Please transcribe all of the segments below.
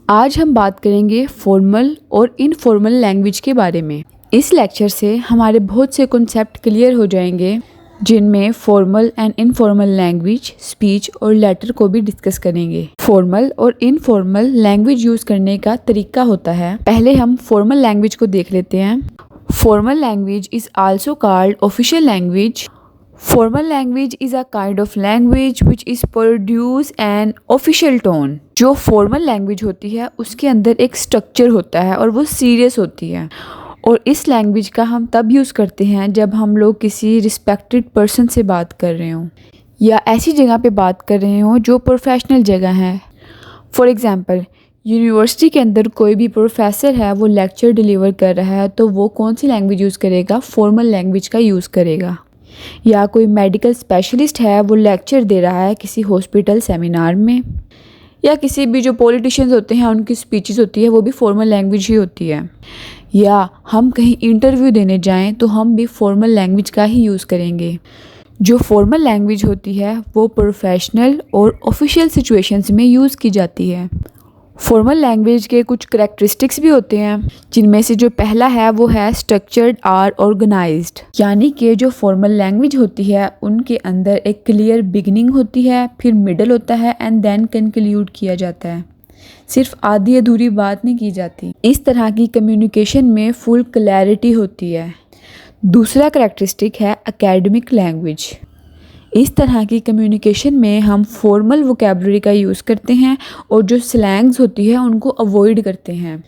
आज हम बात करेंगे फॉर्मल और इनफॉर्मल लैंग्वेज के बारे में। इस लेक्चर से हमारे बहुत से कॉन्सेप्ट क्लियर हो जाएंगे, जिनमें formal and informal language, speech और लेटर को भी डिस्कस करेंगे। फॉर्मल और इनफॉर्मल लैंग्वेज यूज़ करने का तरीका होता है। पहले हम फॉर्मल लैंग्वेज को देख लेते हैं। Formal language is also called official language. Formal language is a kind of language which is produce an official tone। जो formal language होती है उसके अंदर एक structure होता है और वो serious होती है, और इस language का हम तब यूज़ करते हैं जब हम लोग किसी respected person से बात कर रहे हों या ऐसी जगह पे बात कर रहे हों जो प्रोफेशनल जगह है। फॉर एग्ज़ाम्पल, यूनिवर्सिटी के अंदर कोई भी प्रोफेसर है, वो लेक्चर डिलीवर कर रहा है, तो वो कौन सी लैंग्वेज यूज़ करेगा? फॉर्मल लैंग्वेज का यूज़ करेगा। या कोई मेडिकल स्पेशलिस्ट है, वो लेक्चर दे रहा है किसी हॉस्पिटल सेमिनार में, या किसी भी जो पॉलिटिशियंस होते हैं उनकी स्पीचेस होती है वो भी फॉर्मल लैंग्वेज ही होती है। या हम कहीं इंटरव्यू देने जाएं तो हम भी फॉर्मल लैंग्वेज का ही यूज़ करेंगे। जो फॉर्मल लैंग्वेज होती है वो प्रोफेशनल और ऑफिशियल सिचुएशंस में यूज़ की जाती है। फॉर्मल लैंग्वेज के कुछ करैक्टरिस्टिक्स भी होते हैं, जिनमें से जो पहला है वो है स्ट्रक्चर्ड आर ऑर्गेनाइज्ड। यानी कि जो फॉर्मल लैंग्वेज होती है उनके अंदर एक क्लियर बिगिनिंग होती है, फिर मिडल होता है एंड देन कंक्लूड किया जाता है। सिर्फ आधी अधूरी बात नहीं की जाती। इस तरह की कम्युनिकेशन में फुल क्लैरिटी होती है। दूसरा करैक्टरिस्टिक है एकेडमिक लैंग्वेज। इस तरह की कम्युनिकेशन में हम फॉर्मल वोकैबुलरी का यूज़ करते हैं और जो स्लैंग्स होती है उनको अवॉइड करते हैं।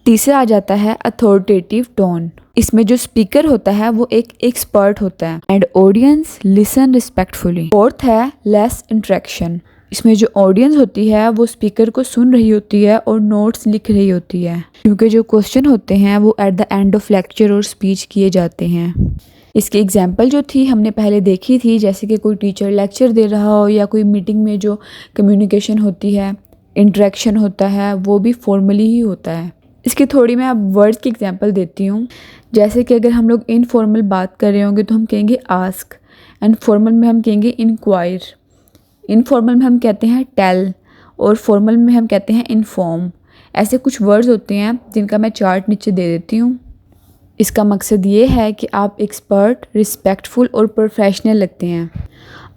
तीसरा आ जाता है अथॉरिटेटिव टोन। इसमें जो स्पीकर होता है वो एक एक्सपर्ट होता है and audience listen respectfully. Fourth है लेस इंटरेक्शन। इसमें जो ऑडियंस होती है वो स्पीकर को सुन रही होती है और नोट्स लिख रही होती है, क्योंकि जो क्वेश्चन होते हैं वो at the end of lecture और स्पीच किए जाते हैं। इसकी एग्जाम्पल जो थी हमने पहले देखी थी, जैसे कि कोई टीचर लेक्चर दे रहा हो या कोई मीटिंग में जो कम्युनिकेशन होती है, इंटरेक्शन होता है, वो भी फॉर्मली ही होता है। इसकी थोड़ी मैं अब वर्ड्स की एग्जांपल देती हूँ। जैसे कि अगर हम लोग इनफॉर्मल बात कर रहे होंगे तो हम कहेंगे आस्क, एंड फॉर्मल में हम कहेंगे इंक्वायर। इनफॉर्मल में हम कहते हैं टेल, और फॉर्मल में हम कहते हैं इन्फॉर्म। ऐसे कुछ वर्ड्स होते हैं जिनका मैं चार्ट नीचे दे देती हूँ। इसका मकसद ये है कि आप एक्सपर्ट, रिस्पेक्टफुल और प्रोफेशनल लगते हैं।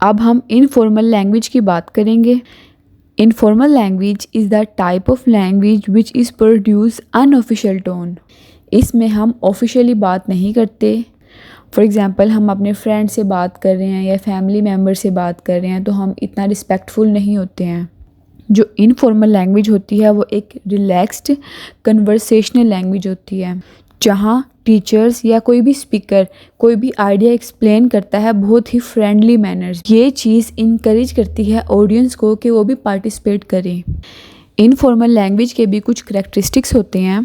अब हम इनफॉर्मल लैंग्वेज की बात करेंगे। Informal language is the type of language which is produce unofficial tone. इसमें हम ऑफिशियली बात नहीं करते। फॉर एग्ज़ाम्पल, हम अपने फ्रेंड से बात कर रहे हैं या फैमिली मेम्बर से बात कर रहे हैं तो हम इतना रिस्पेक्टफुल नहीं होते हैं। जो इनफॉर्मल लैंग्वेज होती है वो एक रिलैक्स्ड कन्वर्सेशनल लैंग्वेज होती है, जहाँ टीचर्स या कोई भी स्पीकर कोई भी आइडिया एक्सप्लेन करता है बहुत ही फ्रेंडली मैनर्स। ये चीज़ इनकरेज करती है ऑडियंस को कि वो भी पार्टिसिपेट करें। इनफॉर्मल लैंग्वेज के भी कुछ करैक्टरिस्टिक्स होते हैं।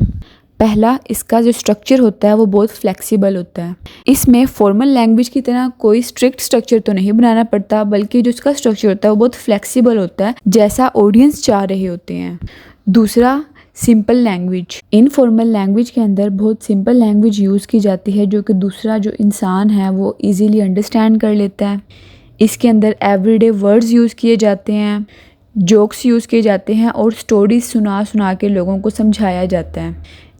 पहला, इसका जो स्ट्रक्चर होता है वो बहुत फ्लेक्सिबल होता है। इसमें फॉर्मल लैंग्वेज की तरह कोई स्ट्रिक्ट स्ट्रक्चर तो नहीं बनाना पड़ता, बल्कि जो इसका स्ट्रक्चर होता है वो बहुत फ्लेक्सिबल होता है, जैसा ऑडियंस चाह रहे होते हैं। दूसरा, सिंपल लैंग्वेज। इनफॉर्मल लैंग्वेज के अंदर बहुत सिंपल लैंग्वेज यूज़ की जाती है, जो कि दूसरा जो इंसान है वो इजीली अंडरस्टैंड कर लेता है। इसके अंदर एवरीडे वर्ड्स यूज़ किए जाते हैं, जोक्स यूज़ किए जाते हैं और स्टोरीज सुना सुना के लोगों को समझाया जाता है,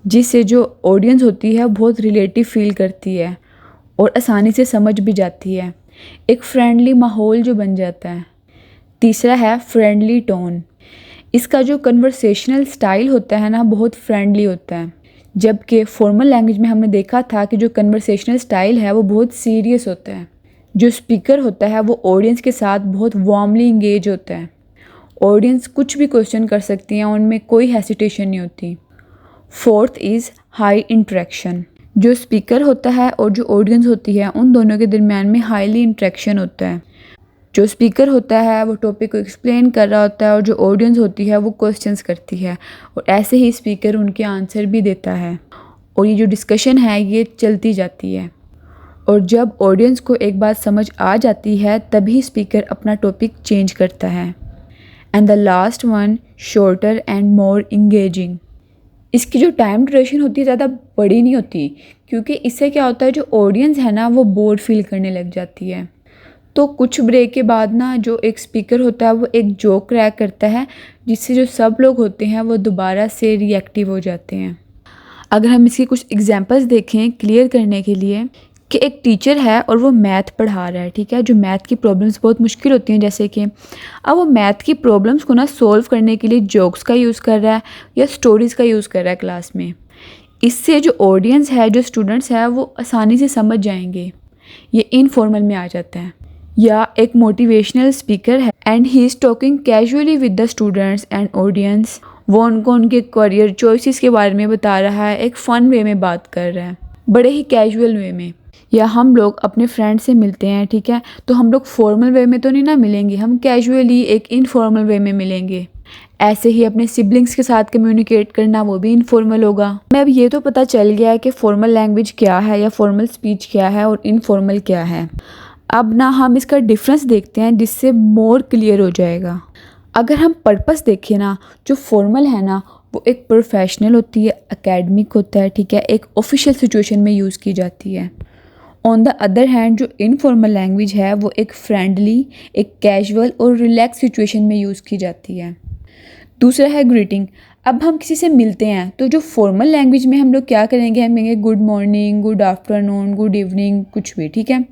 जिससे जो ऑडियंस होती है बहुत रिलेटिव फील करती है और आसानी से समझ भी जाती है। एक फ्रेंडली माहौल जो बन जाता है। तीसरा है फ्रेंडली टोन। इसका जो कन्वर्सेशनल स्टाइल होता है ना, बहुत फ्रेंडली होता है, जबकि फॉर्मल लैंग्वेज में हमने देखा था कि जो कन्वर्सेशनल स्टाइल है वो बहुत सीरियस होता है। जो स्पीकर होता है वो ऑडियंस के साथ बहुत वार्मली इंगेज होता है। ऑडियंस कुछ भी क्वेश्चन कर सकती हैं, उनमें कोई हेसिटेशन नहीं होती। Fourth is high interaction. जो स्पीकर होता है और जो ऑडियंस होती है उन दोनों के दरमियान में हाईली इंटरेक्शन होता है। जो स्पीकर होता है वो टॉपिक को एक्सप्लेन कर रहा होता है और जो ऑडियंस होती है वो क्वेश्चंस करती है, और ऐसे ही स्पीकर उनके आंसर भी देता है, और ये जो डिस्कशन है ये चलती जाती है। और जब ऑडियंस को एक बात समझ आ जाती है तभी स्पीकर अपना टॉपिक चेंज करता है। And the last one, shorter and more engaging. इसकी जो टाइम ड्यूरेशन होती है ज़्यादा बड़ी नहीं होती, क्योंकि इससे क्या होता है जो ऑडियंस है ना वो बोर फील करने लग जाती है। तो कुछ ब्रेक के बाद ना जो एक स्पीकर होता है वो एक जोक क्रैक करता है, जिससे जो सब लोग होते हैं वो दोबारा से रिएक्टिव हो जाते हैं। अगर हम इसकी कुछ एग्जांपल्स देखें क्लियर करने के लिए, कि एक टीचर है और वो मैथ पढ़ा रहा है, ठीक है, जो मैथ की प्रॉब्लम्स बहुत मुश्किल होती हैं, जैसे कि अब वो मैथ की प्रॉब्लम्स को ना सोल्व करने के लिए जोक्स का यूज़ कर रहा है या स्टोरीज़ का यूज़ कर रहा है क्लास में। इससे जो ऑडियंस है, जो स्टूडेंट्स हैं, वो आसानी से समझ जाएंगे। ये इनफॉर्मल में आ जाता है। या एक मोटिवेशनल स्पीकर है and he is talking casually with the students and audience. वो उनको उनके करियर चॉइसेस के बारे में बता रहा है, एक फ़न वे में बात कर रहा है, बड़े ही कैजुअल वे में। या हम लोग अपने फ्रेंड से मिलते हैं, ठीक है, तो हम लोग फॉर्मल वे में तो नहीं ना मिलेंगे, हम कैजुअली एक इनफॉर्मल वे में मिलेंगे। ऐसे ही अपने सिबलिंग्स के साथ कम्युनिकेट करना, वो भी इनफॉर्मल होगा। हमें अब ये तो पता चल गया है कि फॉर्मल लैंग्वेज क्या है या फॉर्मल स्पीच क्या है और इनफॉर्मल क्या है। अब ना हम इसका डिफरेंस देखते हैं, जिससे मोर क्लियर हो जाएगा। अगर हम पर्पस देखें ना, जो फॉर्मल है ना वो एक प्रोफेशनल होती है, एकेडमिक होता है, ठीक है, एक ऑफिशियल सिचुएशन में यूज़ की जाती है। ऑन द अदर हैंड जो इनफॉर्मल लैंग्वेज है वो एक फ्रेंडली, एक कैजुअल और रिलैक्स सिचुएशन में यूज़ की जाती है। दूसरा है ग्रीटिंग। अब हम किसी से मिलते हैं तो जो फॉर्मल लैंग्वेज में हम लोग क्या करेंगे, हम कहेंगे good morning, good afternoon, good evening, कुछ भी, ठीक है।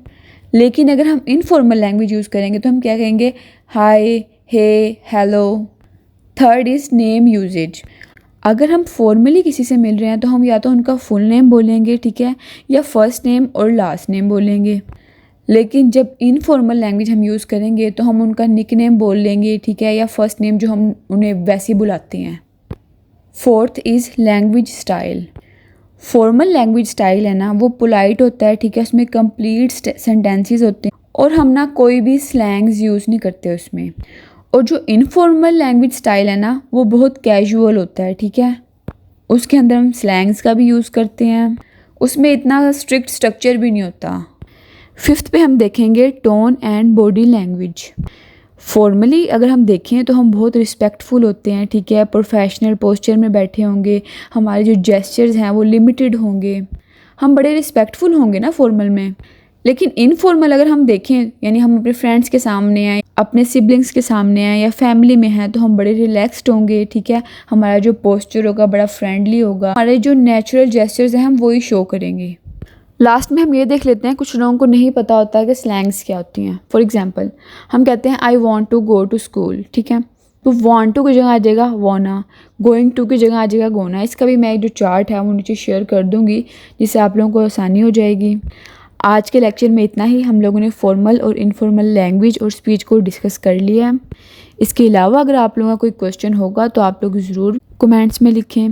लेकिन अगर हम इनफॉर्मल लैंग्वेज यूज़ करेंगे तो हम क्या कहेंगे, hi, hey, hello. Third is name uses. अगर हम फॉर्मली किसी से मिल रहे हैं तो हम या तो उनका फुल नेम बोलेंगे, ठीक है, या फर्स्ट नेम और लास्ट नेम बोलेंगे। लेकिन जब इनफॉर्मल लैंग्वेज हम यूज़ करेंगे तो हम उनका निक नेम बोल लेंगे, ठीक है, या फर्स्ट नेम जो हम उन्हें वैसे ही बुलाते हैं। Fourth is language style. Formal language style है ना वो पोलाइट होता है, ठीक है, उसमें कंप्लीट सेंटेंसेस होते हैं और हम ना कोई भी स्लैंग्स यूज़ नहीं करते उसमें। और जो इनफॉर्मल लैंग्वेज स्टाइल है ना वो बहुत कैजुअल होता है, ठीक है, उसके अंदर हम स्लैंग्स का भी यूज़ करते हैं, उसमें इतना स्ट्रिक्ट स्ट्रक्चर भी नहीं होता। फिफ्थ पे हम देखेंगे tone and body language. Formally अगर हम देखें तो हम बहुत रिस्पेक्टफुल होते हैं, ठीक है, प्रोफेशनल पोस्चर में बैठे होंगे, हमारे जो जेस्चर्स हैं वो लिमिटेड होंगे, हम बड़े रिस्पेक्टफुल होंगे ना फॉर्मल में। लेकिन इनफॉर्मल अगर हम देखें, यानी हम अपने फ्रेंड्स के सामने हैं, अपने सिबलिंग्स के सामने हैं या फैमिली में हैं, तो हम बड़े रिलैक्स्ड होंगे, ठीक है, हमारा जो पोस्चर होगा बड़ा फ्रेंडली होगा, हमारे जो नेचुरल जेस्चर्स हैं हम वही शो करेंगे। लास्ट में हम ये देख लेते हैं, कुछ लोगों को नहीं पता होता कि स्लैंग्स क्या होती हैं। फॉर एग्जांपल हम कहते हैं I want to go to school, ठीक है, तो वांट टू की जगह आ जाएगा वाना, गोइंग टू की जगह आ जाएगा गोना। इसका भी मैं जो चार्ट है वो नीचे शेयर कर दूँगी, जिससे आप लोगों को आसानी हो जाएगी। आज के लेक्चर में इतना ही। हम लोगों ने फॉर्मल और इनफॉर्मल लैंग्वेज और स्पीच को डिस्कस कर लिया है। इसके अलावा अगर आप लोगों का कोई क्वेश्चन होगा तो आप लोग ज़रूर कमेंट्स में लिखें।